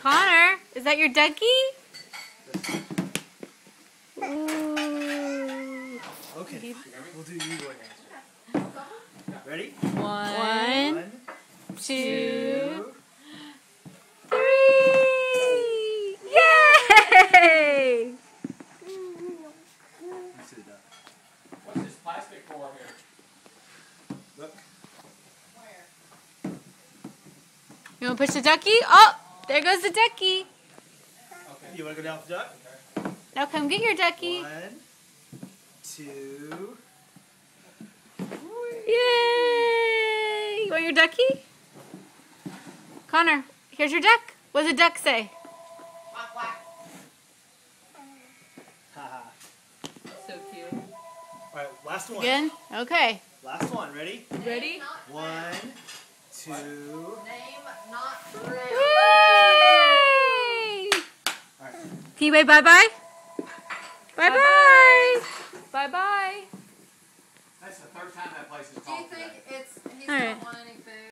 Connor, is that your ducky? Ooh. Okay, we'll do you go ahead. Ready? One, two, 3. Yay! What's this plastic for here? Look. You want to push the ducky? Oh, there goes the ducky. Okay. You want to go down with the duck? Now come get your ducky. 1, 2. Yay! You want your ducky? Connor, here's your duck. What does the duck say? Quack, quack. Haha. So cute. Alright, last one. Again? Okay. Last one, ready? Ready? 1, 2. Name not real. Yay! Alright. Can you wave bye-bye? Bye-bye. Bye-bye. That's the third time that place is Do you called think today. he's All right. not wanting any food?